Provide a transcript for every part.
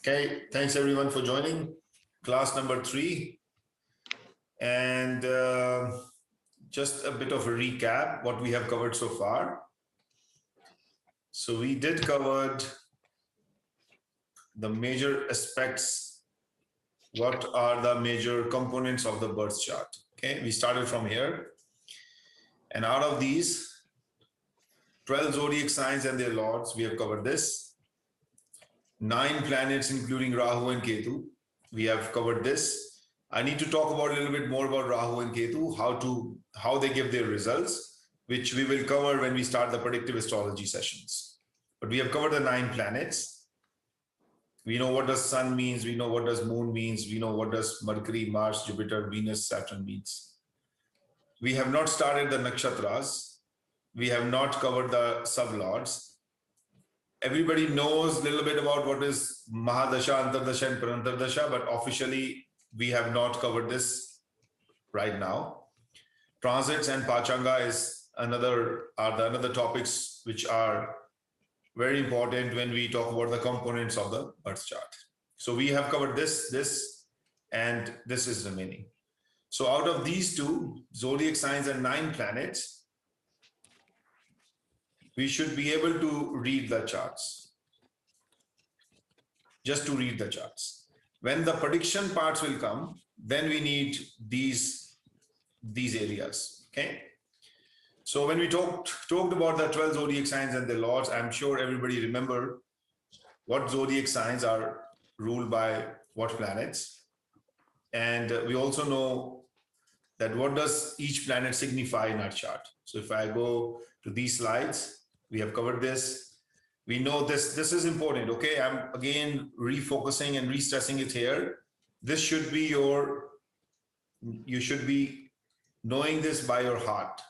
Okay, thanks everyone for joining class number 3. And just a bit of a recap what we have covered so far. So we did covered the major aspects. What are the major components of the birth chart? Okay, we started from here. And out of these 12 zodiac signs and their lords, we have covered this. 9 planets, including Rahu and Ketu. We have covered this. I need to talk about a little bit more about Rahu and Ketu, how they give their results, which we will cover when we start the predictive astrology sessions. But we have covered the 9 planets. We know what does Sun means. We know what does Moon means. We know what does Mercury, Mars, Jupiter, Venus, Saturn means. We have not started the nakshatras. We have not covered the sublords. Everybody knows a little bit about what is Mahadasha, Antardasha, and Pranantardasha, but officially we have not covered this right now. Transits and Pachanga is another topics which are very important when we talk about the components of the birth chart. So we have covered this, and this is remaining. So out of these 2 zodiac signs and 9 planets, we should be able to read the charts. Just to read the charts. When the prediction parts will come, then we need these areas. Okay. So when we talked about the 12 zodiac signs and the lords, I'm sure everybody remember what zodiac signs are ruled by what planets. And we also know that what does each planet signify in our chart. So if I go to these slides, we have covered this. We know this is important. Okay, I'm again refocusing and re-stressing it here. This should be you should be knowing this by your heart.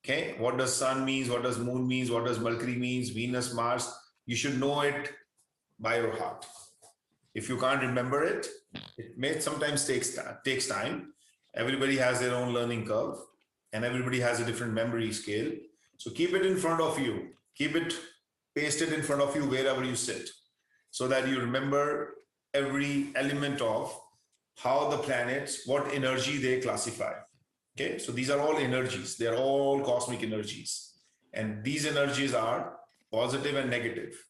Okay, what does Sun means, what does Moon means, what does Mercury means, Venus, Mars, you should know it by your heart. If you can't remember it, it may sometimes takes time. Everybody has their own learning curve and everybody has a different memory scale. So keep it in front of you, keep it pasted in front of you wherever you sit, so that you remember every element of how the planets, what energy they classify. Okay, so these are all energies, they're all cosmic energies. And these energies are positive and negative.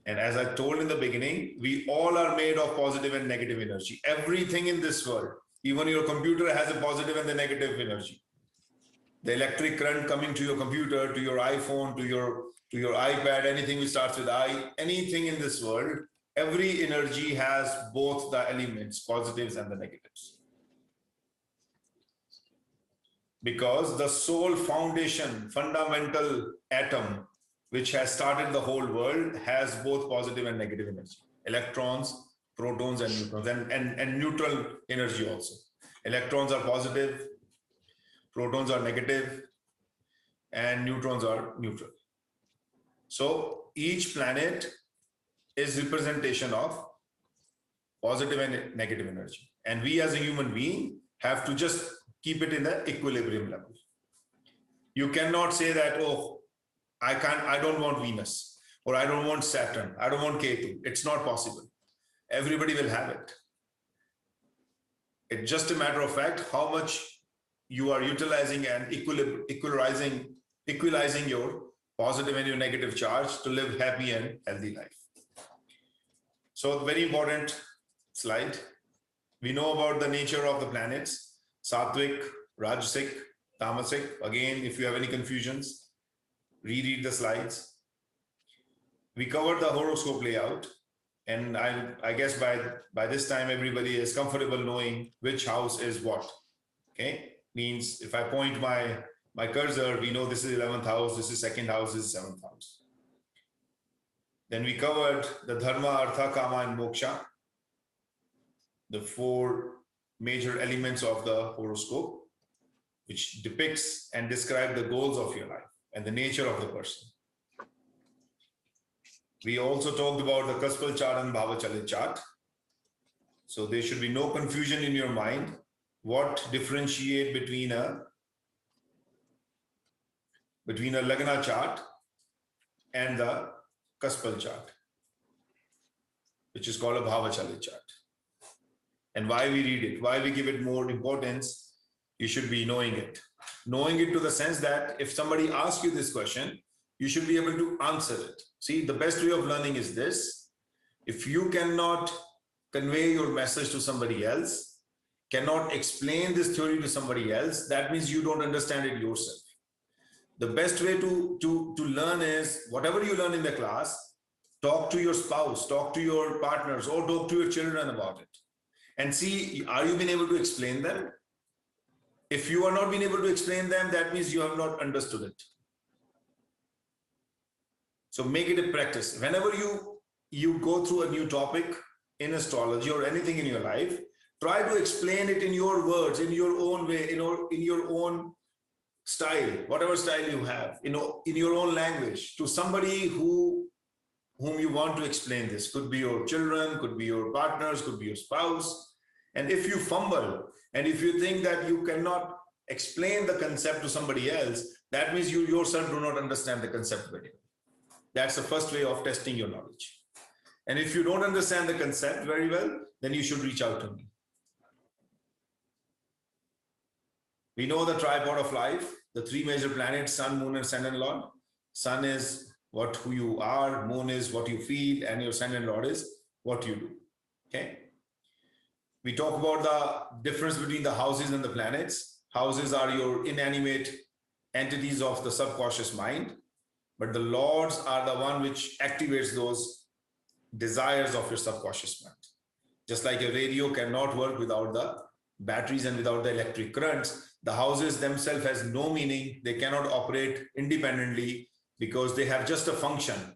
And as I told in the beginning, we all are made of positive and negative energy. Everything in this world, even your computer has a positive and the negative energy. The electric current coming to your computer, to your iPhone, to your iPad, anything which starts with I, anything in this world, every energy has both the elements, positives and the negatives. Because the sole foundation, fundamental atom, which has started the whole world, has both positive and negative energy. Electrons, protons and neutrons, and neutral energy also. Electrons are positive, protons are negative, and neutrons are neutral. So each planet is representation of positive and negative energy. And we as a human being have to just keep it in the equilibrium level. You cannot say that, oh, I don't want Venus, or I don't want Saturn, I don't want Ketu. It's not possible. Everybody will have it. It's just a matter of fact how much you are utilizing and equalizing your positive and your negative charge to live happy and healthy life. So very important slide. We know about the nature of the planets, Sattvic, Rajasic, Tamasic. Again, if you have any confusions, reread the slides. We covered the horoscope layout, and I guess by this time everybody is comfortable knowing which house is what. Okay, means if I point my cursor, we know this is 11th house, this is 2nd house, this is 7th house. Then we covered the Dharma, Artha, Kama, and Moksha, the 4 major elements of the horoscope, which depicts and describe the goals of your life and the nature of the person. We also talked about the Kaspal chart and Bhavachalit chart. So there should be no confusion in your mind what differentiate between a Lagna chart and the Kaspal chart. which is called a Bhavachali chart. And why we read it, why we give it more importance, you should be knowing it. Knowing it to the sense that if somebody asks you this question, you should be able to answer it. See, the best way of learning is this. If you cannot convey your message to somebody else, cannot explain this theory to somebody else, that means you don't understand it yourself. The best way to learn is whatever you learn in the class, talk to your spouse, talk to your partners, or talk to your children about it. And see, are you being able to explain them? If you are not being able to explain them, that means you have not understood it. So make it a practice. Whenever you go through a new topic in astrology or anything in your life, try to explain it in your words, in your own way, in your own style, whatever style you have, in your own language, to somebody whom you want to explain this. Could be your children, could be your partners, could be your spouse. And if you fumble, and if you think that you cannot explain the concept to somebody else, that means you yourself do not understand the concept very well. That's the first way of testing your knowledge. And if you don't understand the concept very well, then you should reach out to me. We know the tripod of life, the three major planets, Sun, Moon, and Ascendant Lord. Sun is who you are, Moon is what you feel, and your Ascendant Lord is what you do. Okay. We talk about the difference between the houses and the planets. Houses are your inanimate entities of the subconscious mind, but the lords are the one which activates those desires of your subconscious mind. Just like a radio cannot work without the batteries and without the electric currents, the houses themselves has no meaning. They cannot operate independently because they have just a function,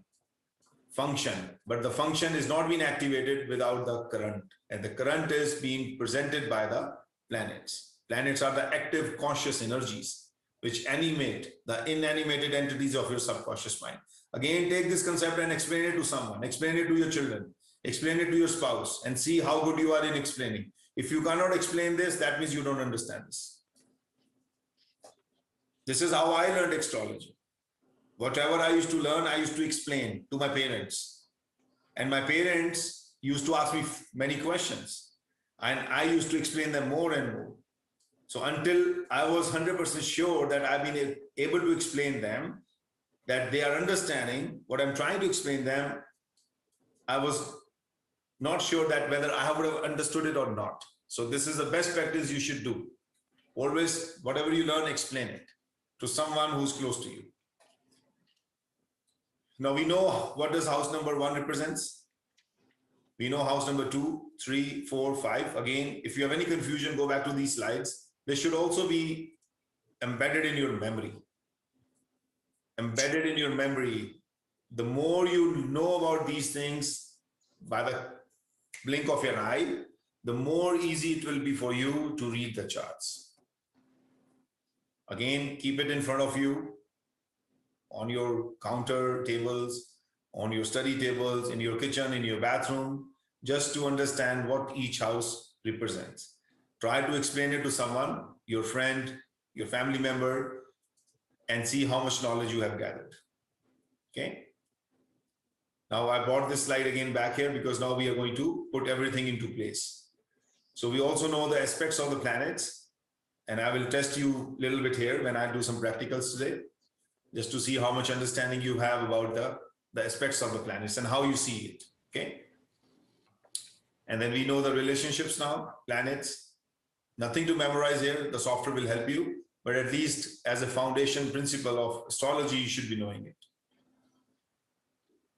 but the function is not being activated without the current, and the current is being presented by the planets. Planets are the active conscious energies which animate the inanimated entities of your subconscious mind. Again, take this concept and explain it to someone, explain it to your children, explain it to your spouse, and see how good you are in explaining. If you cannot explain this, that means you don't understand this. This is how I learned astrology. Whatever I used to learn, I used to explain to my parents. And my parents used to ask me many questions. And I used to explain them more and more. So until I was 100% sure that I've been able to explain them, that they are understanding what I'm trying to explain them, I was not sure that whether I would have understood it or not. So this is the best practice you should do. Always, whatever you learn, explain it to someone who's close to you. Now we know what does house number 1 represents. We know house number 2, 3, 4, 5. Again, if you have any confusion, go back to these slides. They should also be embedded in your memory. Embedded in your memory. The more you know about these things by the blink of your eye, the more easy it will be for you to read the charts. Again, keep it in front of you, on your counter tables, on your study tables, in your kitchen, in your bathroom, just to understand what each house represents. Try to explain it to someone, your friend, your family member, and see how much knowledge you have gathered. Okay. Now I brought this slide again back here because now we are going to put everything into place. So we also know the aspects of the planets, and I will test you a little bit here when I do some practicals today, just to see how much understanding you have about the aspects of the planets and how you see it, okay? And then we know the relationships now, planets. Nothing to memorize here, the software will help you, but at least as a foundation principle of astrology, you should be knowing it.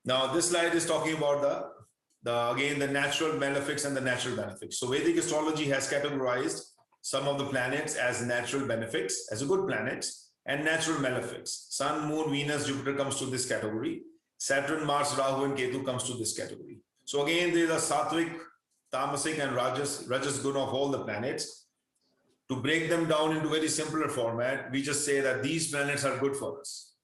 Now, this slide is talking about again, the natural malefics and the natural benefics. So Vedic astrology has categorized some of the planets as natural benefics, as good planets, and natural malefics. Sun, Moon, Venus, Jupiter comes to this category. Saturn, Mars, Rahu, and Ketu comes to this category. So again, there is a sattvic, tamasic, and rajas guna of all the planets. To break them down into very simpler format, we just say that these planets are good for us,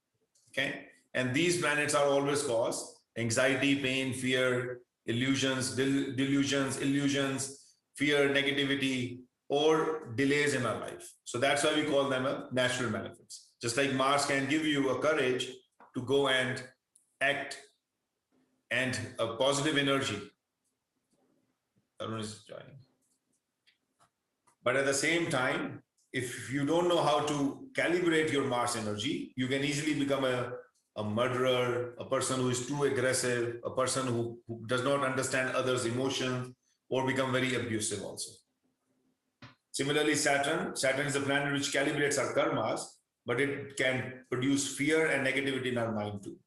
okay? And these planets are always cause anxiety, pain, fear, illusions, illusions, fear, negativity, or delays in our life. So that's why we call them a natural malefics. Just like Mars can give you a courage to go and act and a positive energy Arun is joining. But at the same time, if you don't know how to calibrate your Mars energy, you can easily become a murderer, a person who is too aggressive, a person who does not understand others' emotions, or become very abusive also. Similarly, Saturn is a planet which calibrates our karmas, but it can produce fear and negativity in our mind too.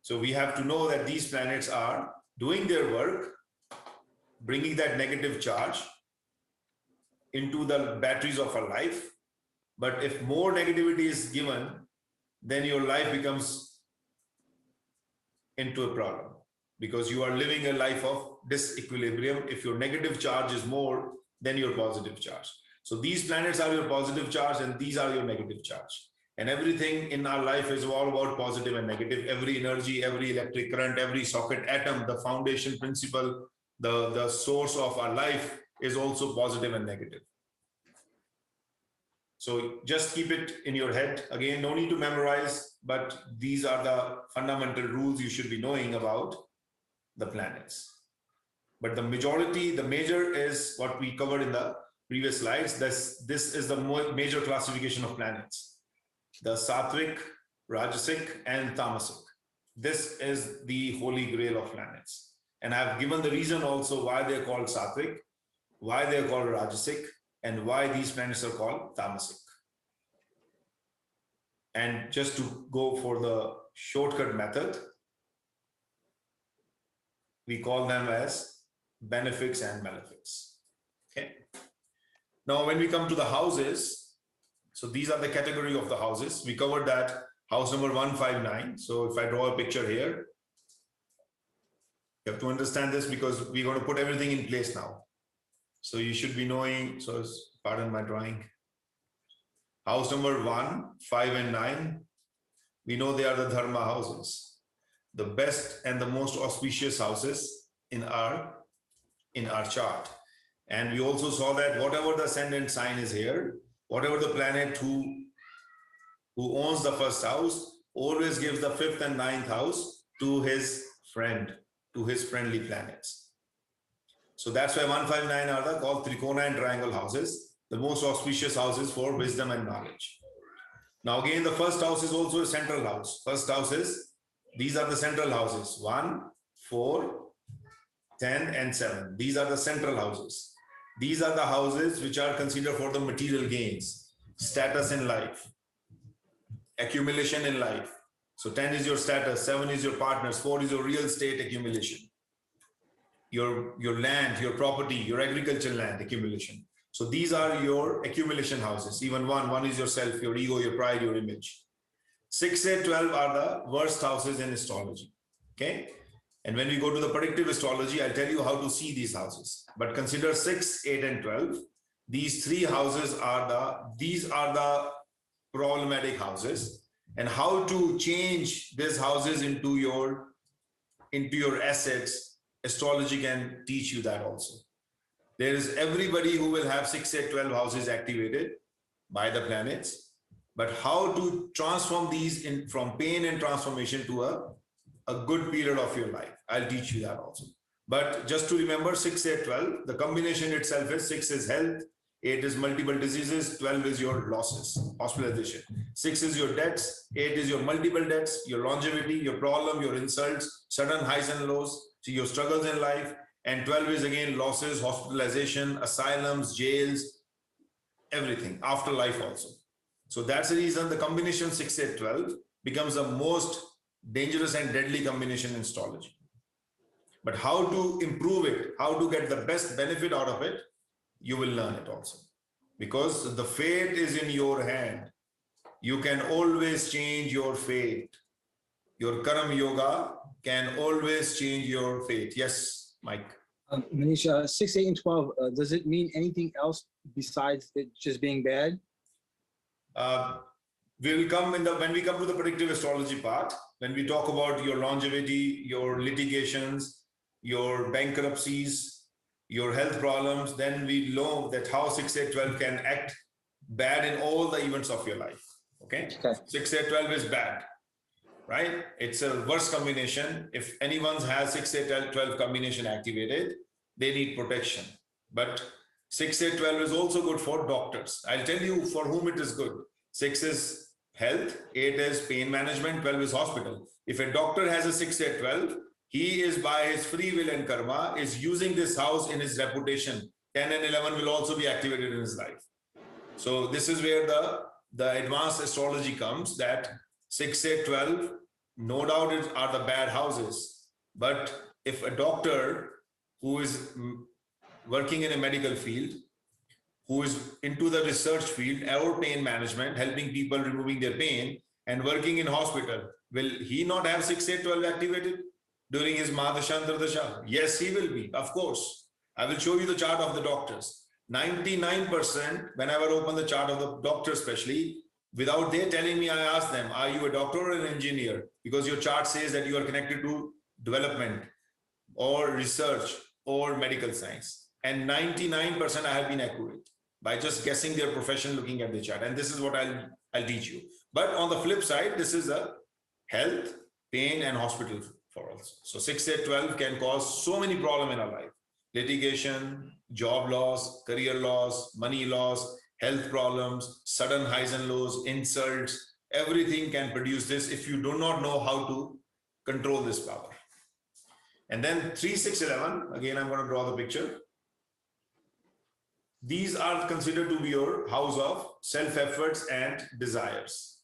So we have to know that these planets are doing their work, bringing that negative charge into the batteries of our life. But if more negativity is given, then your life becomes into a problem because you are living a life of disequilibrium if your negative charge is more than your positive charge. So these planets are your positive charge and these are your negative charge. And everything in our life is all about positive and negative. Every energy, every electric current, every socket atom, the foundation principle, the source of our life is also positive and negative. So just keep it in your head. Again, no need to memorize, but these are the fundamental rules you should be knowing about the planets. But the major is what we covered in the previous slides. This is the major classification of planets. The Sattvic, Rajasic, and Tamasic. This is the holy grail of planets. And I've given the reason also why they're called Sattvic, why they're called Rajasic, and why these planets are called Tamasic. And just to go for the shortcut method, we call them as benefics and malefics. Okay. Now, when we come to the houses, so these are the category of the houses. We covered that house number 159. So if I draw a picture here, you have to understand this because we're going to put everything in place now. So you should be knowing, so pardon my drawing. House number 1, 5, and 9, we know they are the dharma houses, the best and the most auspicious houses in our chart. And we also saw that whatever the ascendant sign is here, whatever the planet who owns the first house always gives the 5th and 9th house to his friend, to his friendly planets. So that's why 159 are called Trikona and triangle houses, the most auspicious houses for wisdom and knowledge. Now again, the first house is also a central house. First house is, these are the central houses, 1, 4, 10, and 7. These are the central houses. These are the houses which are considered for the material gains, status in life, accumulation in life. So 10 is your status, 7 is your partners, 4 is your real estate accumulation, your land, your property, your agricultural land accumulation. So these are your accumulation houses. Even one is yourself, your ego, your pride, your image. 6, 8, 12 are the worst houses in astrology. Okay. And when we go to the predictive astrology, I'll tell you how to see these houses. But consider 6, 8, and 12. These 3 houses are the problematic houses. And how to change these houses into your assets, astrology can teach you that also. There is everybody who will have 6, 8, 12 houses activated by the planets. But how to transform these from pain and transformation to a good period of your life. I'll teach you that also. But just to remember, 6, 8, 12, the combination itself is 6 is health, 8 is multiple diseases, 12 is your losses, hospitalization. 6 is your debts, 8 is your multiple debts, your longevity, your problem, your insults, sudden highs and lows, so your struggles in life. And 12 is again losses, hospitalization, asylums, jails, everything, afterlife also. So that's the reason the combination 6, 8, 12 becomes the most dangerous and deadly combination in astrology. But how to improve it, how to get the best benefit out of it, you will learn it also. Because the fate is in your hand. You can always change your fate. Your Karam Yoga can always change your fate. Yes, Mike. Mohnish, 6, 8, and 12, does it mean anything else besides it just being bad? When we come to the predictive astrology part, when we talk about your longevity, your litigations, your bankruptcies, your health problems, then we know that how 6, 8, 12 can act bad in all the events of your life. Okay? 6, 8, 12 is bad, right? It's a worse combination. If anyone has 6, 8, 12 combination activated, they need protection. But 6, 8, 12 is also good for doctors. I'll tell you for whom it is good. 6 is health, 8 is pain management, 12 is hospital. If a doctor has a 6, 8, 12, he is by his free will and karma is using this house in his reputation. 10 and 11 will also be activated in his life. So this is where the advanced astrology comes, that 6, 8, 12, no doubt are the bad houses. But if a doctor who is working in a medical field, who is into the research field or pain management, helping people removing their pain and working in hospital, will he not have 6, 8, 12 activated during his Madashantra Dasha? Yes, he will be, of course. I will show you the chart of the doctors. 99%, whenever I open the chart of the doctor especially, without they telling me, I ask them, are you a doctor or an engineer? Because your chart says that you are connected to development or research or medical science. And 99% I have been accurate by just guessing their profession looking at the chart. And this is what I'll teach you. But on the flip side, this is a health, pain, and hospital for us. So 6, 8, 12 can cause so many problems in our life. Litigation, job loss, career loss, money loss, health problems, sudden highs and lows, insults, everything can produce this if you do not know how to control this power. And then 3, 6, 11, again, I'm going to draw the picture. These are considered to be your house of self-efforts and desires.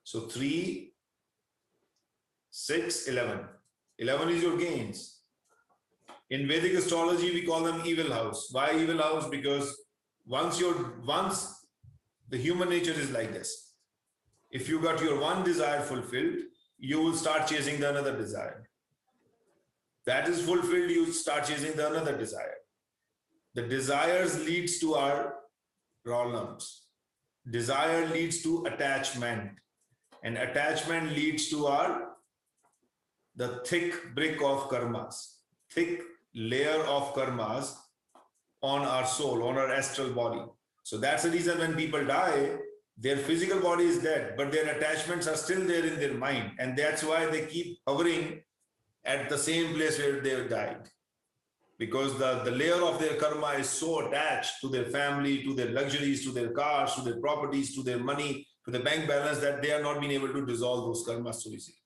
So 3, 6, 11. 11 is your gains. In Vedic astrology, we call them evil house. Why evil house? Because once the human nature is like this. If you got your one desire fulfilled, you will start chasing the another desire. That is fulfilled, you start chasing the another desire. The desires leads to our problems. Desire leads to attachment. And attachment leads to the thick brick of karmas, thick layer of karmas on our soul, on our astral body. So that's the reason when people die, their physical body is dead, but their attachments are still there in their mind. And that's why they keep hovering at the same place where they died. Because the layer of their karma is so attached to their family, to their luxuries, to their cars, to their properties, to their money, to the bank balance, that they are not being able to dissolve those karmas so easily.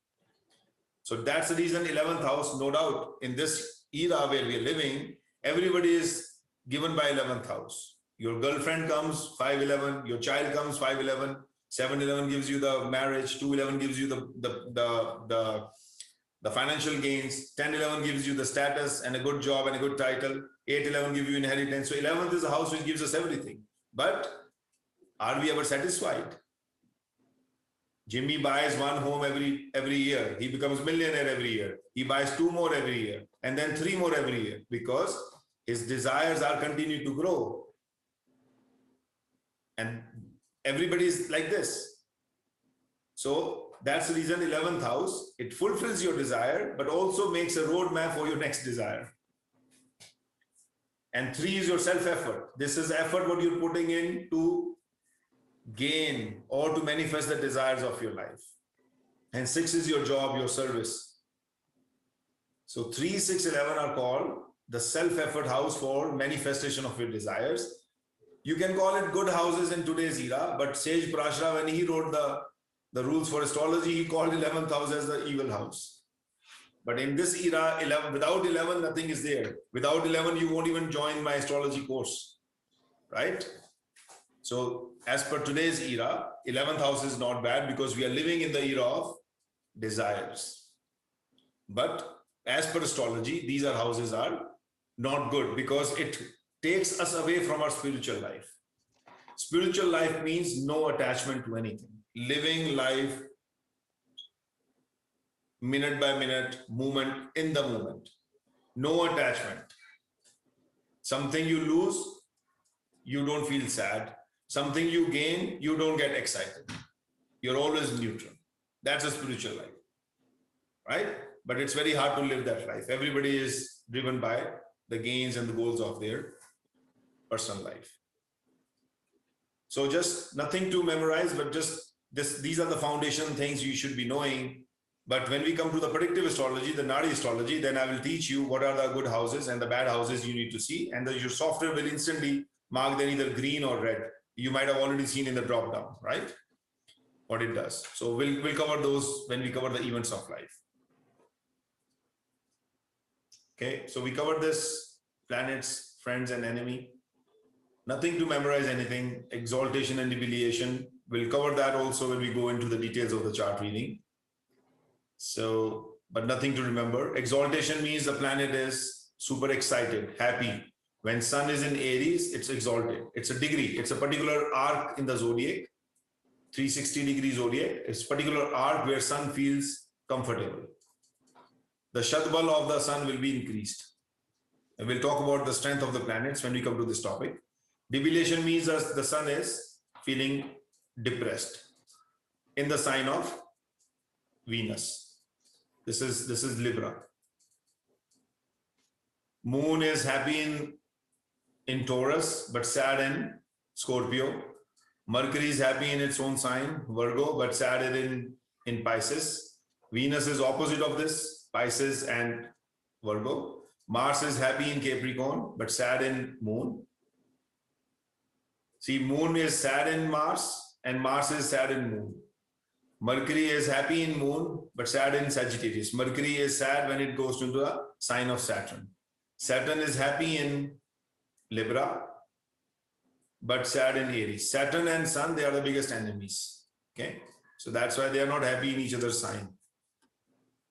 So that's the reason 11th house, no doubt, in this era where we are living, everybody is given by 11th house. Your girlfriend comes 511, your child comes 511, 711 gives you the marriage, 211 gives you the financial gains, 1011 gives you the status and a good job and a good title, 811 gives you inheritance. So 11th is a house which gives us everything. But are we ever satisfied? Jimmy buys one home every year. He becomes millionaire every year. He buys 2 more every year and then 3 more every year because his desires are continuing to grow. And everybody is like this. So that's the reason 11th house, it fulfills your desire, but also makes a roadmap for your next desire. And 3 is your self-effort. This is effort what you're putting in to gain or to manifest the desires of your life. And 6 is your job, your service. So 3, 6, 11 are called the self-effort house for manifestation of your desires. You can call it good houses in today's era, but Sage Prashra, when he wrote the rules for astrology, he called 11th house as the evil house. But in this era, 11, without 11, nothing is there. Without 11, you won't even join my astrology course, right? So as per today's era, 11th house is not bad because we are living in the era of desires. But as per astrology, these houses are not good because it takes us away from our spiritual life. Spiritual life means no attachment to anything. Living life minute by minute, moment in the moment. No attachment. Something you lose, you don't feel sad. Something you gain, you don't get excited. You're always neutral. That's a spiritual life, right? But it's very hard to live that life. Everybody is driven by the gains and the goals of their personal life. So just nothing to memorize, but just these are the foundation things you should be knowing But when we come to the predictive astrology, the Nadi astrology, then I will teach you what are the good houses and the bad houses you need to see. And your software will instantly mark them either green or red. You might have already seen in the drop down, right? What it does. So we'll cover those when we cover the events of life. Okay, so we covered this: planets, friends, and enemy. Nothing to memorize anything, exaltation and debilitation. We'll cover that also when we go into the details of the chart reading. So, but nothing to remember. Exaltation means the planet is super excited, happy. When sun is in Aries, it's exalted. It's a degree. It's a particular arc in the zodiac, 360-degree zodiac. It's a particular arc where sun feels comfortable. The Shadbal of the sun will be increased. And we'll talk about the strength of the planets when we come to this topic. Debilation means that the sun is feeling depressed in the sign of Venus. This is Libra. Moon is happy in Taurus, but sad in Scorpio. Mercury is happy in its own sign, Virgo, but sad in Pisces. Venus is opposite of this, Pisces and Virgo. Mars is happy in Capricorn, but sad in Moon. See, Moon is sad in Mars, and Mars is sad in Moon. Mercury is happy in Moon, but sad in Sagittarius. Mercury is sad when it goes into a sign of Saturn. Saturn is happy in Libra, but sad in Aries. Saturn and Sun, they are the biggest enemies. Okay, so that's why they are not happy in each other's sign.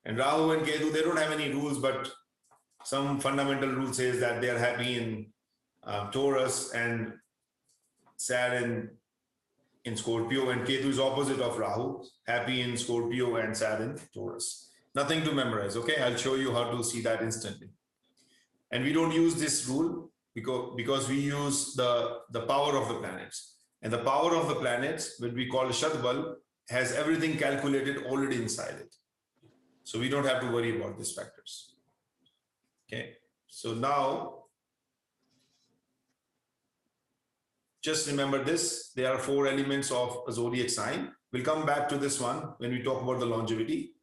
And Rahu and Ketu, they don't have any rules, but some fundamental rule says that they are happy in Taurus and sad in Scorpio, and Ketu is opposite of Rahu, happy in Scorpio and sad in Taurus. Nothing to memorize, okay? I'll show you how to see that instantly. And we don't use this rule because we use the power of the planets. And the power of the planets, which we call Shadbal, has everything calculated already inside it. So we don't have to worry about these factors. Okay, so now, just remember this, there are 4 elements of a zodiac sign. We'll come back to this one when we talk about the longevity.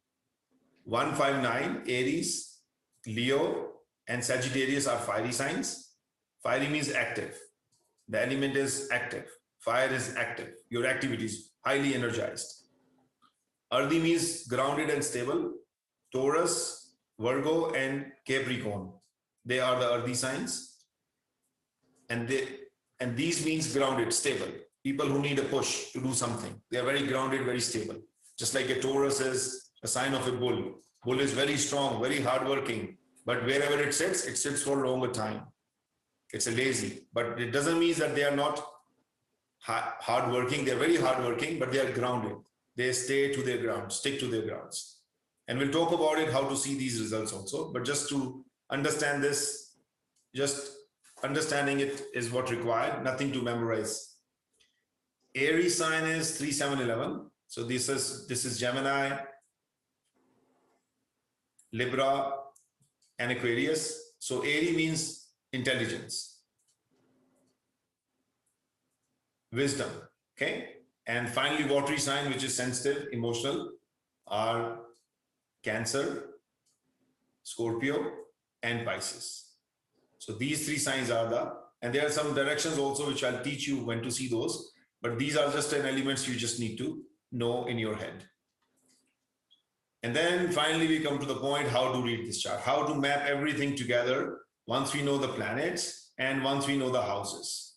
159, Aries, Leo, and Sagittarius are fiery signs. Fiery means active. The element is active. Fire is active. Your activity is highly energized. Earthy means grounded and stable. Taurus, Virgo, and Capricorn, they are the earthy signs. And these means grounded, stable. People who need a push to do something. They are very grounded, very stable. Just like a Taurus is a sign of a bull. Bull is very strong, very hardworking, but wherever it sits for a longer time. It's a lazy, but it doesn't mean that they are not hardworking. They're very hardworking, but they are grounded. They stay to their ground, stick to their grounds. And we'll talk about it, how to see these results also. But just to understand this, just understanding it is what required, nothing to memorize. Aries sign is 3, 7, 11. So this is Gemini, Libra, and Aquarius. So Aries means intelligence, wisdom, okay? And finally, watery sign, which is sensitive, emotional, are Cancer, Scorpio, and Pisces. So these 3 signs are and there are some directions also which I'll teach you when to see those, but these are just an elements you just need to know in your head. And then finally, we come to the point how to read this chart, how to map everything together once we know the planets and once we know the houses.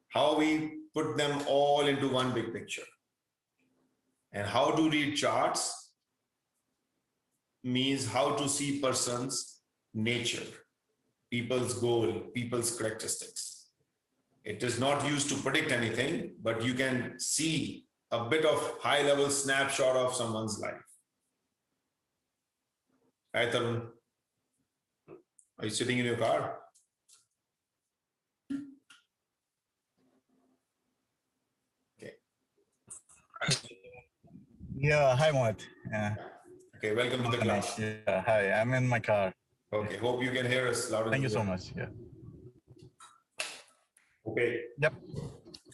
How we put them all into one big picture. And how to read charts means how to see person's nature, people's goal, people's characteristics. It is not used to predict anything, but you can see a bit of high-level snapshot of someone's life. Hi, Tarun. Are you sitting in your car? Okay. Yeah, hi, Mohit. Yeah. Okay, welcome to the class. Yeah, hi, I'm in my car. Okay, hope you can hear us loud and Thank you clear. so much. Yeah. Okay. Yep.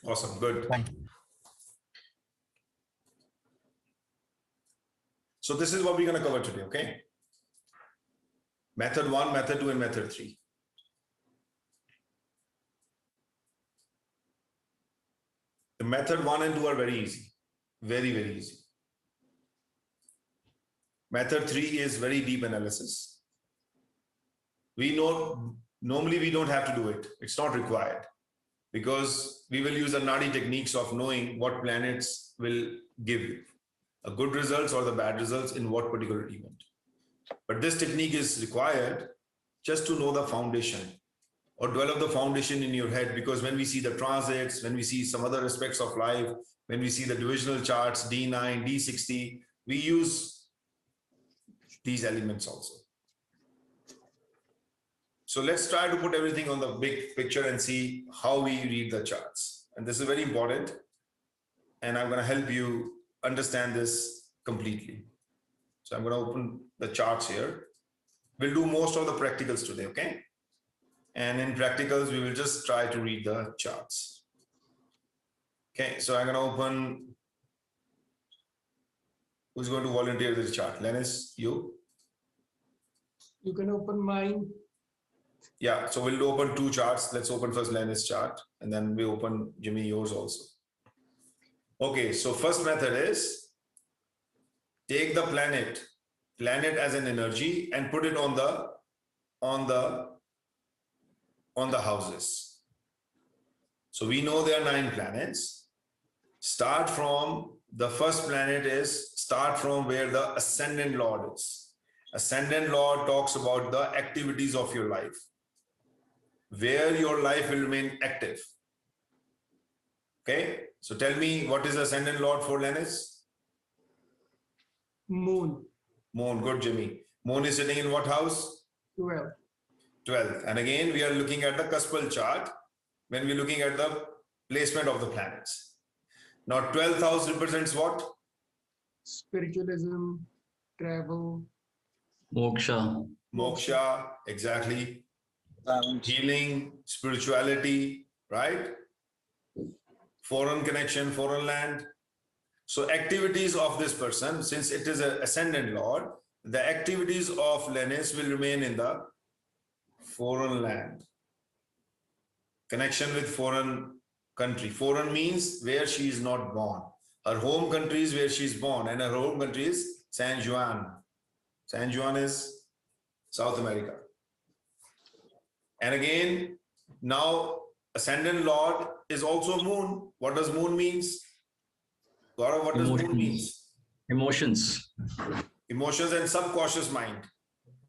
Awesome, good. Thank you. So this is what we're going to cover today, okay? Method 1, method 2, and method 3. The method 1 and 2 are very easy. Very, very easy. Method 3 is very deep analysis. We know, normally we don't have to do it. It's not required because we will use the Nadi techniques of knowing what planets will give you a good results or the bad results in what particular event. But this technique is required just to know the foundation or develop the foundation in your head, because when we see the transits, when we see some other aspects of life, when we see the divisional charts, D9, D60, we use these elements also. So let's try to put everything on the big picture and see how we read the charts. And this is very important. And I'm going to help you understand this completely. So I'm going to open the charts here. We'll do most of the practicals today, okay? And in practicals, we will just try to read the charts. Okay, so I'm going to open. Who's going to volunteer this chart? Lennis, you? You can open mine. Yeah, so we'll open 2 charts. Let's open first Lennis chart, and then we open Jimmy yours also. Okay, so first method is take the planet as an energy and put it on the houses. So we know there are 9 planets. Start from the first planet start from where the Ascendant Lord is. Ascendant Lord talks about the activities of your life, where your life will remain active. Okay, so tell me, what is Ascendant Lord for Lennis? Moon. Moon, good Jimmy. Moon is sitting in what house? 12. 12th. And again, we are looking at the cuspal chart when we're looking at the placement of the planets. Now, 12th house represents what? Spiritualism, travel. Moksha. Moksha, exactly. Balance. Healing, spirituality, right? Foreign connection, foreign land. So activities of this person, since it is an Ascendant Lord, the activities of Lennis will remain in the foreign land. Connection with foreign country. Foreign means where she is not born. Her home country is where she is born, and her home country is San Juan. San Juan is South America. And again, now Ascendant Lord is also Moon. What does Moon means? Gaurav, what does Moon means? Emotions. Emotions and subconscious mind.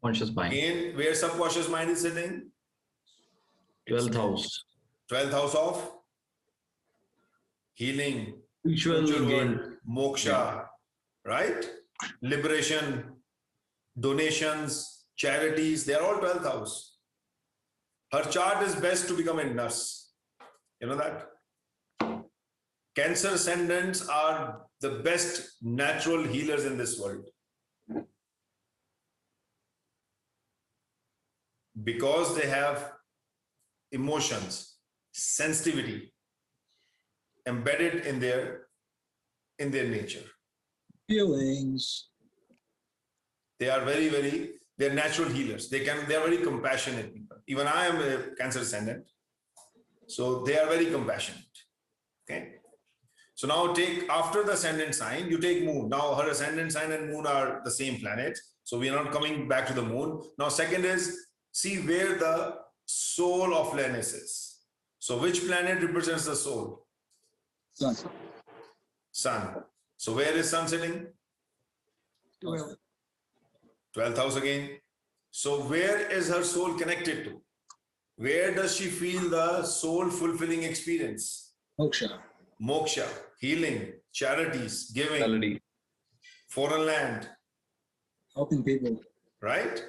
Conscious mind. Again, where subconscious mind is sitting? 12th house. 12th house of healing, Spiritual spiritual gain. world, moksha, right? Liberation, donations, charities, they are all 12th house. Her chart is best to become a nurse. You know that? Cancer ascendants are the best natural healers in this world. Because they have emotions, sensitivity embedded in their nature. Feelings. They are they're natural healers. They are very compassionate people. Even I am a Cancer ascendant. So they are very compassionate. Okay. So now take, after the ascendant sign, you take Moon. Now her ascendant sign and Moon are the same planet. So we are not coming back to the Moon. Now second is, see where the soul of Lennis is. So which planet represents the soul? Sun. Sun. So where is Sun sitting? 12. 12th house again. So where is her soul connected to? Where does she feel the soul fulfilling experience? Moksha. Moksha, healing, charities, giving, Melody. foreign land, Helping people. right?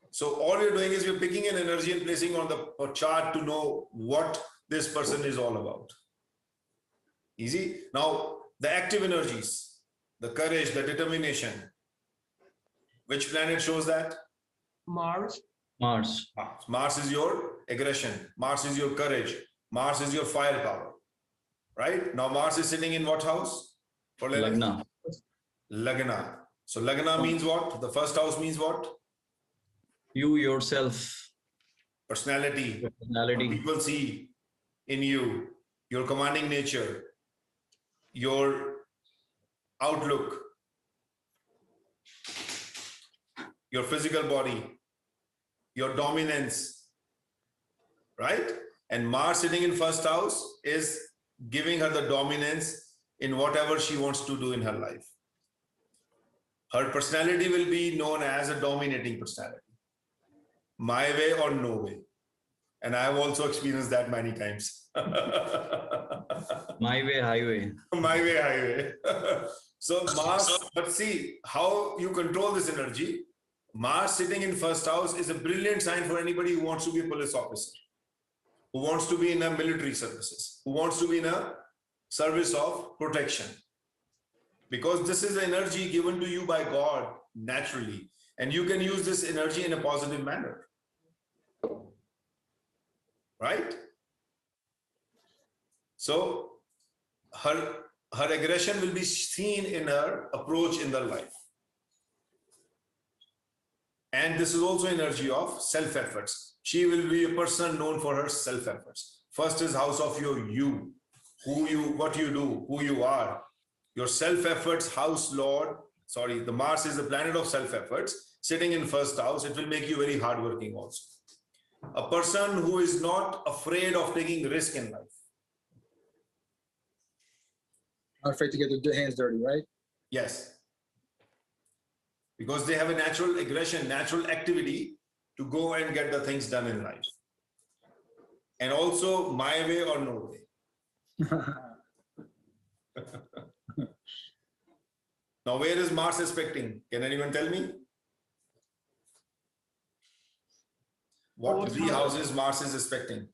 So all you're doing is you're picking an energy and placing on the chart to know what this person is all about. Easy. Now, the active energies, the courage, the determination. Which planet shows that? Mars. Mars. Mars is your aggression. Mars is your courage. Mars is your firepower. Right? Now, Mars is sitting in what house? For Lennis? Lagna. Lagna. So Lagna means what? The first house means what? You yourself, Personality. your What personality, people see in you, your commanding nature, your outlook, your physical body, your dominance, right? And Mars sitting in first house is giving her the dominance in whatever she wants to do in her life. Her personality will be known as a dominating personality. My way or no way. And I have also experienced that many times. my way, highway. My way, highway. So Mars, but see how you control this energy. Mars sitting in first house is a brilliant sign for anybody who wants to be a police officer, who wants to be in a military services, who wants to be in a service of protection. Because this is the energy given to you by God naturally. And you can use this energy in a positive manner. Right? So her aggression will be seen in her approach in the life. And this is also energy of self-efforts. She will be a person known for her self-efforts. First is house of your you, what you do, who you are. Your self-efforts, house lord, sorry, the Mars is the planet of self-efforts, sitting in first house, it will make you very hardworking also. A person who is not afraid of taking risk in life. Not afraid to get their hands dirty, right? Yes. Because they have a natural aggression, natural activity to go and get the things done in life. And also my way or no way. Now, where is Mars aspecting? Can anyone tell me? What three houses Mars is aspecting?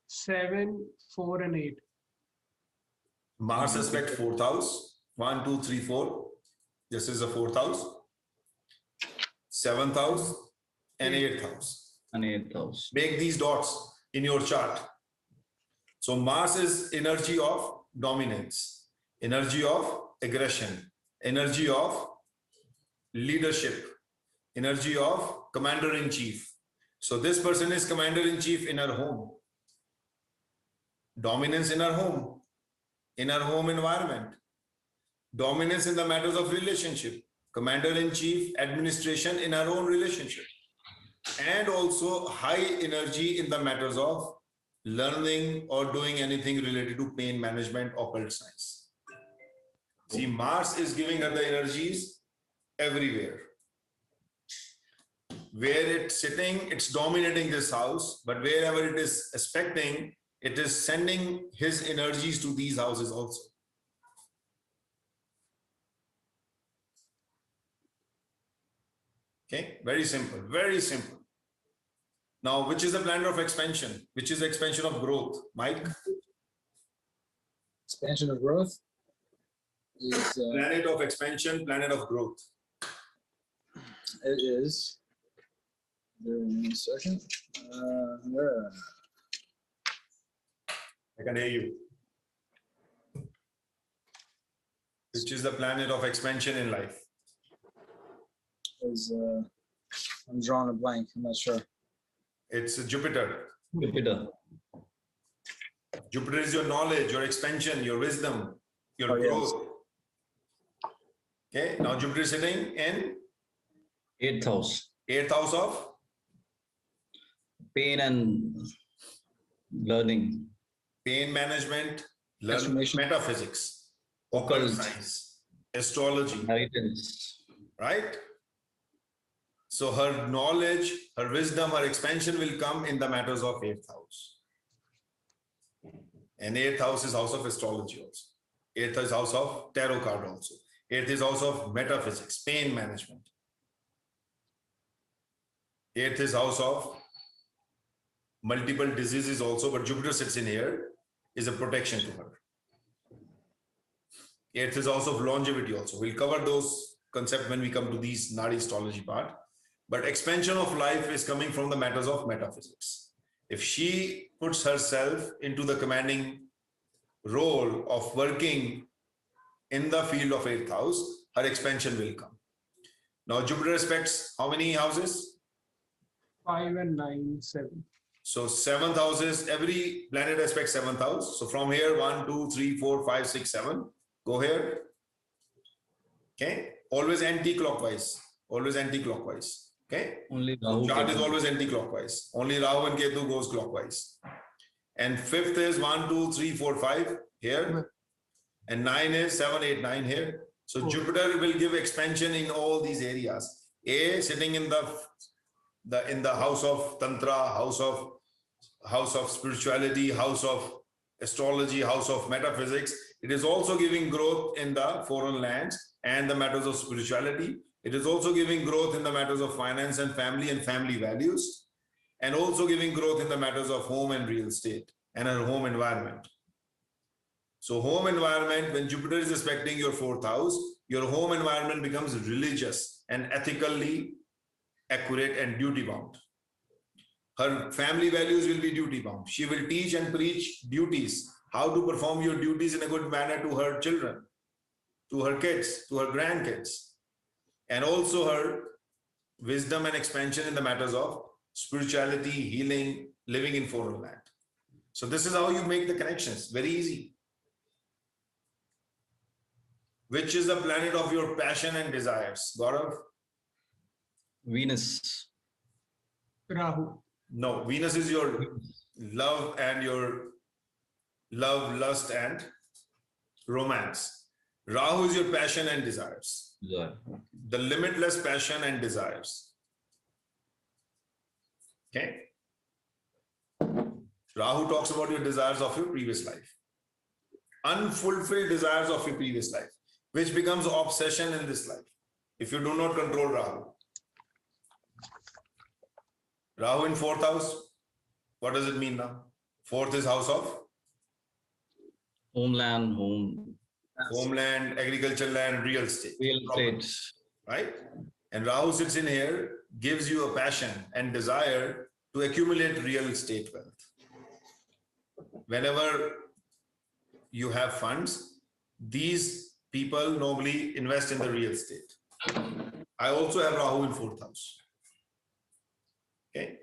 7, 4, and 8. Mars aspect fourth house. 1, 2, 3, 4. This is the fourth house. Seventh house and eighth house. And 8,000. Make these dots in your chart. So Mars is energy of dominance, energy of aggression, energy of leadership, energy of commander-in-chief. So this person is commander-in-chief in her home. Dominance in her home environment. Dominance in the matters of relationship. Commander-in-chief administration in her own relationship. And also high energy in the matters of learning or doing anything related to pain management, occult science. See, Mars is giving her the energies everywhere. Where it's sitting, it's dominating this house, but wherever it is aspecting, it is sending his energies to these houses also. Okay, very simple, very simple. Now, which is the planet of expansion? Which is the expansion of growth? Mike? Expansion of growth is Planet of expansion, planet of growth. it is. There in a second. There. I can hear you. Which is the planet of expansion in life? Is I'm drawing a blank. I'm not sure. It's Jupiter. Jupiter. Jupiter is your knowledge, your expansion, your wisdom, your Oh, yes. growth. Okay, now Jupiter is sitting in 8,000. eighth house of Pain and learning. pain management, Transformation. metaphysics, occult Occult. science, astrology, Inheritance. right? So her knowledge, her wisdom, her expansion will come in the matters of eighth house. And eighth house is house of astrology also. Eighth is house of tarot card also. Eighth is house of metaphysics, pain management. Eighth is house of multiple diseases also, but Jupiter sits in here, is a protection to her. Eighth is house of longevity also. We'll cover those concepts when we come to these Nadi astrology part. But expansion of life is coming from the matters of metaphysics. If she puts herself into the commanding role of working in the field of eighth house, her expansion will come. Now Jupiter aspects how many houses? 5 and 9, 7. So seventh house is every planet aspects seventh house. So from here, 1, 2, 3, 4, 5, 6, 7. Go here. Okay. Always anti-clockwise. Always anti-clockwise. Okay. Only So Rahu. chart is Ketu. always anti-clockwise. Only Rahu and Ketu goes clockwise. And fifth is 1, 2, 3, 4, 5 here. And 9 is 7, 8, 9 here. So Jupiter will give expansion in all these areas. A sitting in the house of Tantra, house of spirituality, house of astrology, house of metaphysics. It is also giving growth in the foreign lands and the matters of spirituality. It is also giving growth in the matters of finance and family values, and also giving growth in the matters of home and real estate and our home environment. So home environment, when Jupiter is aspecting your fourth house, your home environment becomes religious and ethically accurate and duty bound. Her family values will be duty bound. She will teach and preach duties, how to perform your duties in a good manner to her children, to her kids, to her grandkids, and also her wisdom and expansion in the matters of spirituality, healing, living in foreign land. So this is how you make the connections. Very easy. Which is the planet of your passion and desires? Gaurav? Venus. Rahu. No, Venus is your love and your love, lust, and romance. Rahu is your passion and desires. Yeah. The limitless passion and desires. Okay. Rahu talks about your desires of your previous life. Unfulfilled desires of your previous life, which becomes obsession in this life if you do not control Rahu. Rahu in fourth house, what does it mean now? Fourth is house of Homeland, homeland, agricultural land, real estate. real estate. Right? And Rahu sits in here, gives you a passion and desire to accumulate real estate wealth. Whenever you have funds, these people normally invest in the real estate. I also have Rahu in fourth house. Okay.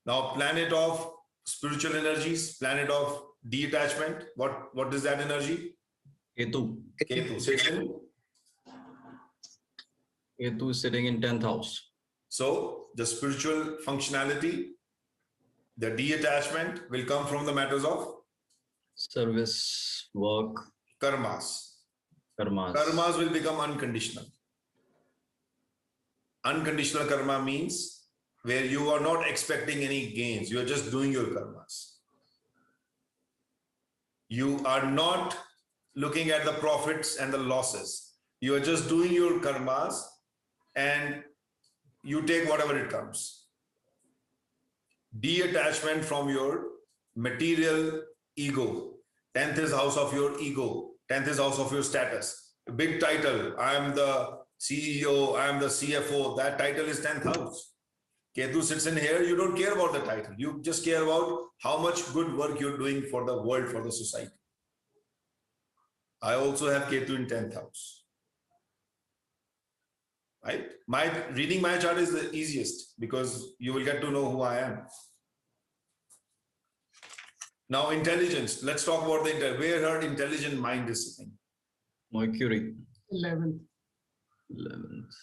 Now, planet of spiritual energies, planet of detachment. What is that energy? Ketu. Ketu sits in. Ketu is sitting in 10th house. So the spiritual functionality, the detachment will come from the matters of Service, work, karmas. karmas. Karmas will become unconditional. Unconditional karma means where you are not expecting any gains. You are just doing your karmas. You are not looking at the profits and the losses. You are just doing your karmas and you take whatever it comes. Detachment from your material ego. 10th is house of your ego. 10th is house of your status. Big title. I am the CEO. I am the CFO. That title is 10th house. Ketu sits in here. You don't care about the title. You just care about how much good work you're doing for the world, for the society. I also have Ketu in 10th house. Right? Reading my chart is the easiest because you will get to know who I am. Now, intelligence. Let's talk about where her intelligent mind is sitting. Mercury. 11th. 11th.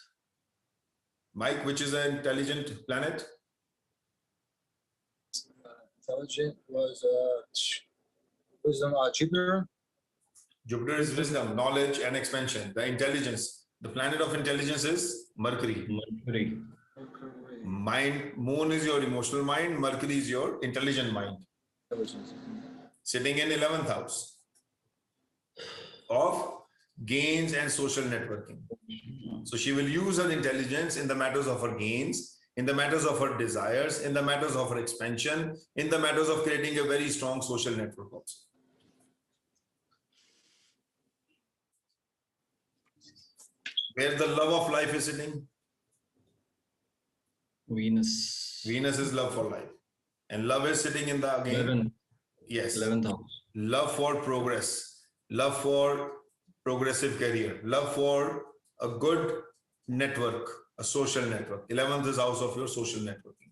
Mike, which is an intelligent planet? Intelligent was wisdom. Jupiter. Jupiter is wisdom, knowledge, and expansion. The intelligence. The planet of intelligence is Mercury. Mercury. Mind. Moon is your emotional mind. Mercury is your intelligent mind. Intelligence. Sitting in 11th house of gains and social networking. So she will use her intelligence in the matters of her gains, in the matters of her desires, in the matters of her expansion, in the matters of creating a very strong social network also. Where the love of life is sitting? Venus. Venus is love for life. And love is sitting in the again. 11th. Yes. 11th house. Love for progress, love for progressive career, love for a good network, a social network. 11th is house of your social networking.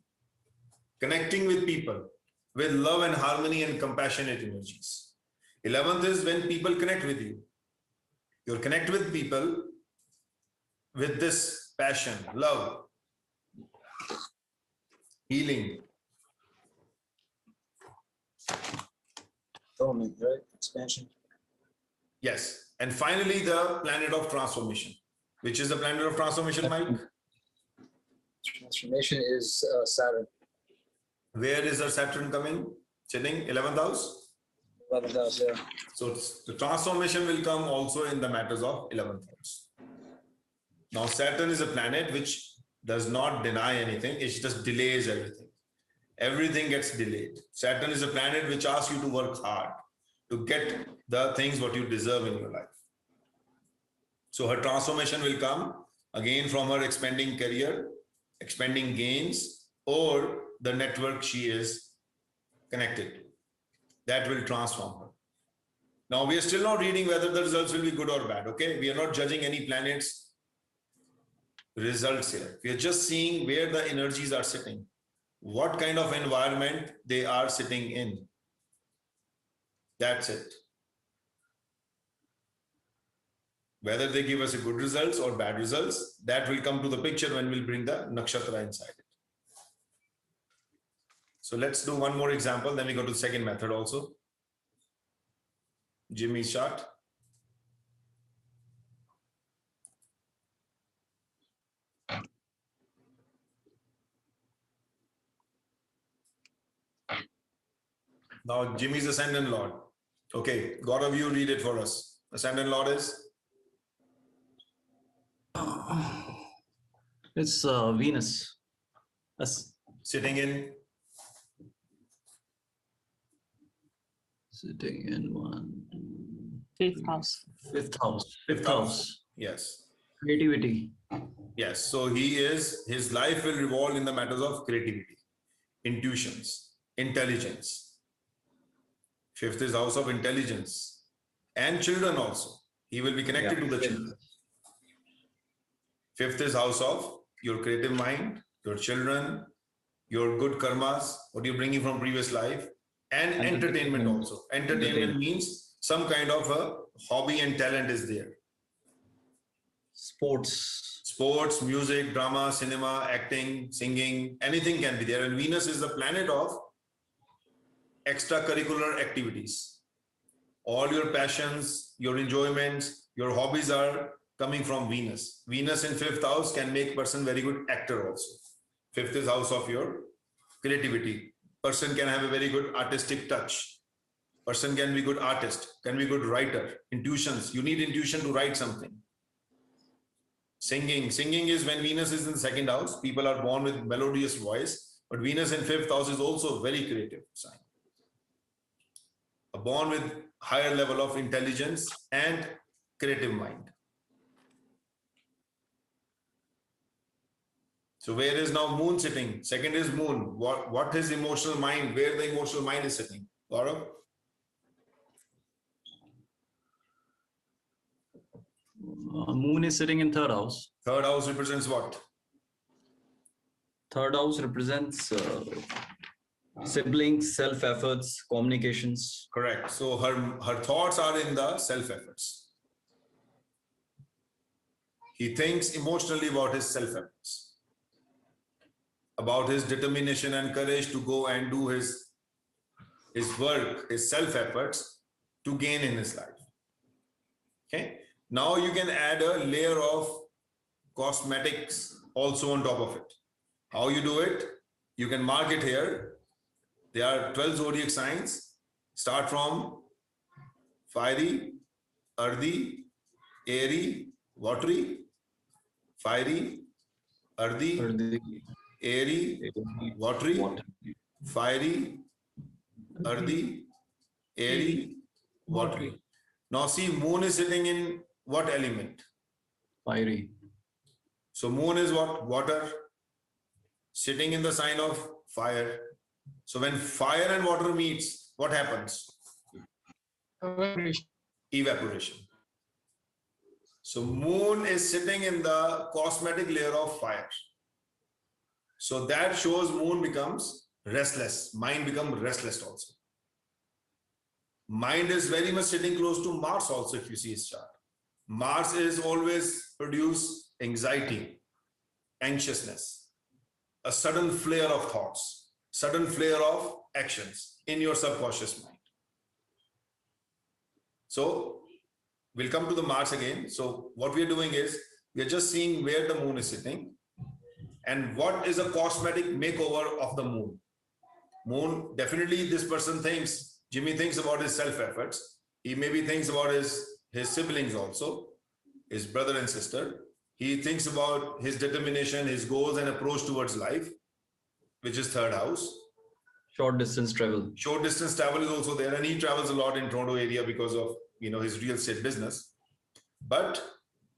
Connecting with people with love and harmony and compassionate energies. 11th is when people connect with you. You'll connect with people with this passion, love, healing. Development, right? Expansion. Yes. And finally, the planet of transformation. Which is the planet of transformation, Mike? Transformation is Saturn. Where is the Saturn coming? Sitting 11th house. 11th house, yeah. So the transformation will come also in the matters of 11th house. Now, Saturn is a planet which does not deny anything. It just delays everything. Everything gets delayed. Saturn is a planet which asks you to work hard to get the things what you deserve in your life. So her transformation will come again from her expanding career, expanding gains, or the network she is connected to. That will transform her. Now, we are still not reading whether the results will be good or bad, okay? We are not judging any planet's results here. We are just seeing where the energies are sitting, what kind of environment they are sitting in. That's it. Whether they give us a good results or bad results, that will come to the picture when we'll bring the nakshatra inside it. So let's do one more example, then we go to the second method also. Jimmy's chart. Now, Jimmy's Ascendant Lord. Okay, God of you read it for us. Ascendant Lord is? It's Venus. Sitting in? Sitting in 1, 2, Fifth house. fifth house. Fifth house. Yes. Creativity. Yes. So his life will revolve in the matters of creativity, intuitions, intelligence. Fifth is house of intelligence and children also. He will be connected to the children. Fifth is house of your creative mind, your children, your good karmas, what you're bringing from previous life, and entertainment also. Entertainment means some kind of a hobby and talent is there. Sports, music, drama, cinema, acting, singing, anything can be there. And Venus is the planet of extracurricular activities. All your passions, your enjoyments, your hobbies are coming from Venus. Venus in fifth house can make person very good actor also. Fifth is house of your creativity. Person can have a very good artistic touch. Person can be good artist, can be good writer. Intuitions, you need intuition to write something. Singing is when Venus is in the second house. People are born with melodious voice, but Venus in fifth house is also a very creative sign. Born with higher level of intelligence and creative mind. So where is now moon sitting? Second is moon. What is emotional mind? Where the emotional mind is sitting? Gaurav? Moon is sitting in third house. Third house represents what? Third house represents siblings, self-efforts, communications. Correct. So her thoughts are in the self-efforts. He thinks emotionally about his self-efforts, about his determination and courage to go and do his work, his self-efforts to gain in his life. Okay. Now you can add a layer of cosmetics also on top of it. How you do it? You can mark it here. There are 12 zodiac signs. Start from fiery, earthy, airy, watery, fiery, earthy, airy, watery, fiery, earthy, airy, watery. Now see, moon is sitting in what element? Fiery. So moon is what? Water, sitting in the sign of fire. So when fire and water meets, what happens? Evaporation. Evaporation. So moon is sitting in the cosmetic layer of fire. So that shows moon becomes restless. Mind becomes restless also. Mind is very much sitting close to Mars also if you see his chart. Mars is always produce anxiety, anxiousness, a sudden flare of thoughts, sudden flare of actions in your subconscious mind. So we'll come to the Mars again. So what we're doing is we're just seeing where the moon is sitting and what is a cosmetic makeover of the moon. Moon, definitely this person thinks, Jimmy thinks about his self-efforts. He maybe thinks about his siblings also, his brother and sister. He thinks about his determination, his goals and approach towards life, which is third house. Short distance travel. Short distance travel is also there, and he travels a lot in Toronto area because of his real estate business. But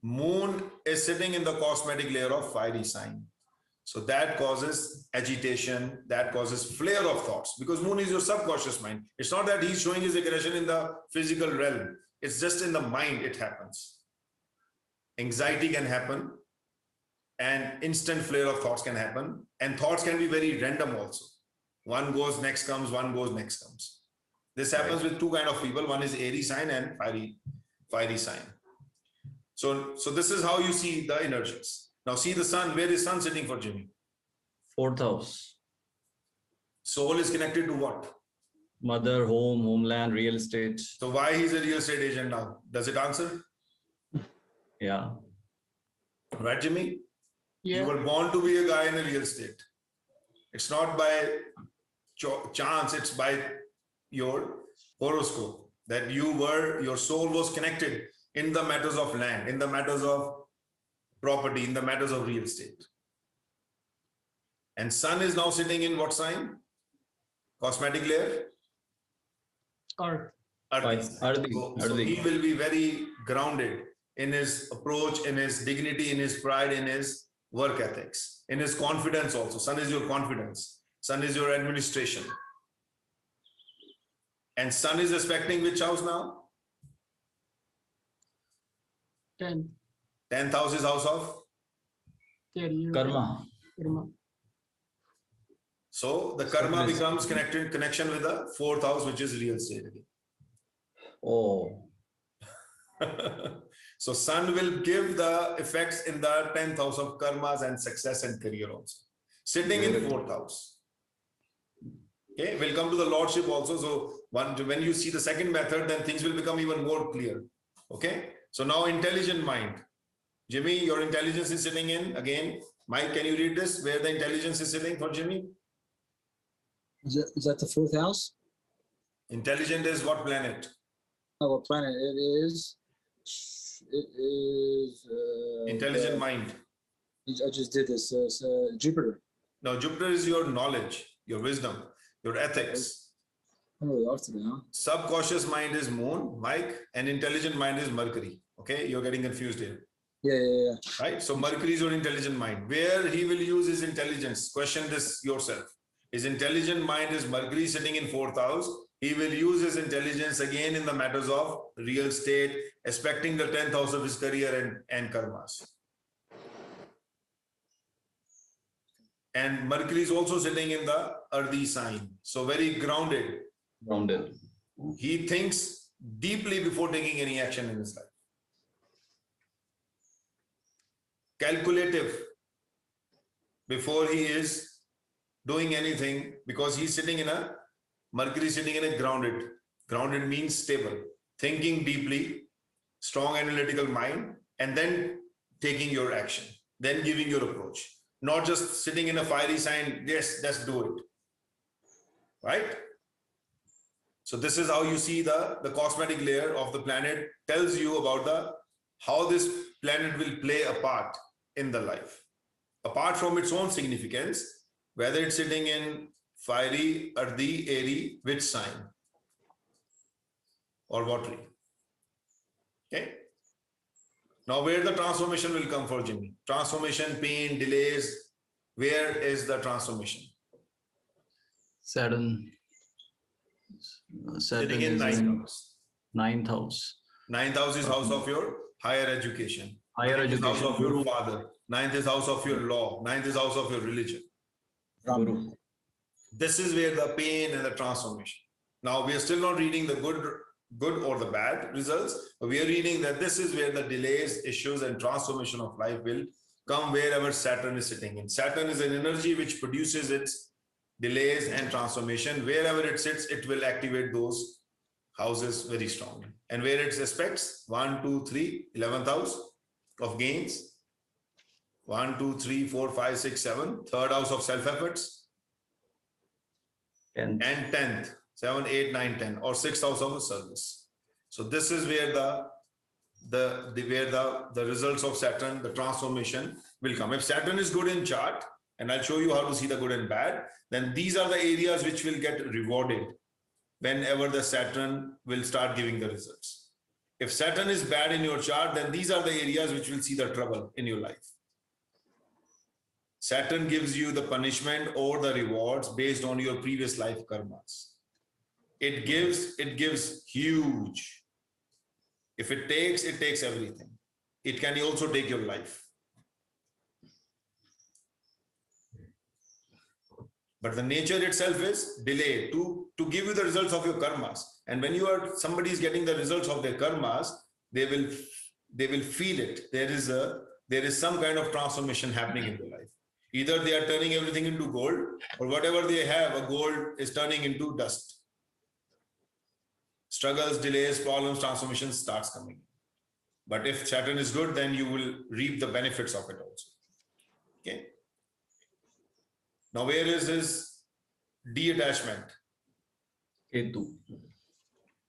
moon is sitting in the cosmetic layer of fiery sign. So that causes agitation, that causes flare of thoughts, because moon is your subconscious mind. It's not that he's showing his aggression in the physical realm. It's just in the mind it happens. Anxiety can happen and instant flare of thoughts can happen. And thoughts can be very random also. One goes, next comes, one goes, next comes. This happens with two kind of people. One is Aries sign and fiery sign. So this is how you see the energies. Now see the sun. Where is sun sitting for Jimmy? Fourth house. Soul is connected to what? Mother, home, homeland, real estate. So why he's a real estate agent now? Does it answer? Yeah. Right, Jimmy? You Yeah. were born to be a guy in the real estate. It's not by chance, it's by your horoscope that your soul was connected in the matters of land, in the matters of property, in the matters of real estate. And sun is now sitting in what sign? Cosmetic layer? Earth. Earth. So he will be very grounded in his approach, in his dignity, in his pride, in his work ethics, in his confidence also. Sun is your confidence. Sun is your administration. And sun is aspecting which house now? 10. 10th house is house of? Career. Karma. Karma. So the karma becomes connection with the 4th house, which is real estate. Oh. So sun will give the effects in the 10th house of karmas and success and career also. Sitting in 4th house. Okay, we'll come to the lordship also. So when you see the second method, then things will become even more clear. Okay, so now intelligent mind. Jimmy, your intelligence is sitting in, again, Mike, can you read this? Where the intelligence is sitting for Jimmy? Is that the 4th house? Intelligent is what planet? Oh, what planet? It is. Intelligent mind. I just did this. Jupiter. Now, Jupiter is your knowledge, your wisdom, your ethics. Oh, after that, huh? Subconscious mind is moon, Mike, and intelligent mind is Mercury. Okay, you're getting confused here. Yeah. Right? So Mercury is your intelligent mind. Where he will use his intelligence, question this yourself. His intelligent mind is Mercury sitting in 4th house. He will use his intelligence again in the matters of real estate, aspecting the 10th house of his career and karmas. And Mercury is also sitting in the earthy sign. So very grounded. Grounded. He thinks deeply before taking any action in his life. Calculative before he is doing anything, because he's sitting in a Mercury sitting in a grounded. Grounded means stable, thinking deeply, strong analytical mind, and then taking your action, then giving your approach. Not just sitting in a fiery sign, yes, let's do it. Right? So this is how you see the cosmetic layer of the planet tells you about how this planet will play a part in the life. Apart from its own significance, whether it's sitting in fiery, earthy, airy, which sign? Or watery. Okay. Now where the transformation will come for Jimmy? Transformation, pain, delays. Where is the transformation? Saturn. Saturn Sitting in is 9th house. 9th house. 9th house is house of your higher education. Higher Ninth is house education. of your Guru. father. Ninth is house of your law. Ninth is house of your religion. Guru. This is where the pain and the transformation. Now we are still not reading the good or the bad results, but we are reading that this is where the delays, issues, and transformation of life will come wherever Saturn is sitting in. Saturn is an energy which produces its delays and transformation. Wherever it sits, it will activate those houses very strongly. And where it aspects 1, 2, 3, 11th house of gains, 1, 2, 3, 4, 5, 6, 7, third house of self-efforts, And and 10th, 7, 8, 9, 10, or 6th house of service. So this is where the results of Saturn, the transformation will come. If Saturn is good in chart, and I'll show you how to see the good and bad, then these are the areas which will get rewarded whenever the Saturn will start giving the results. If Saturn is bad in your chart, then these are the areas which will see the trouble in your life. Saturn gives you the punishment or the rewards based on your previous life karmas. It gives huge. If it takes everything. It can also take your life. But the nature itself is delay to give you the results of your karmas. And when somebody is getting the results of their karmas, they will feel it. There is some kind of transformation happening in their life. Either they are turning everything into gold, or whatever they have, a gold is turning into dust. Struggles, delays, problems, transformations starts coming. But if Saturn is good, then you will reap the benefits of it also. Okay. Now, where is his detachment? Ketu.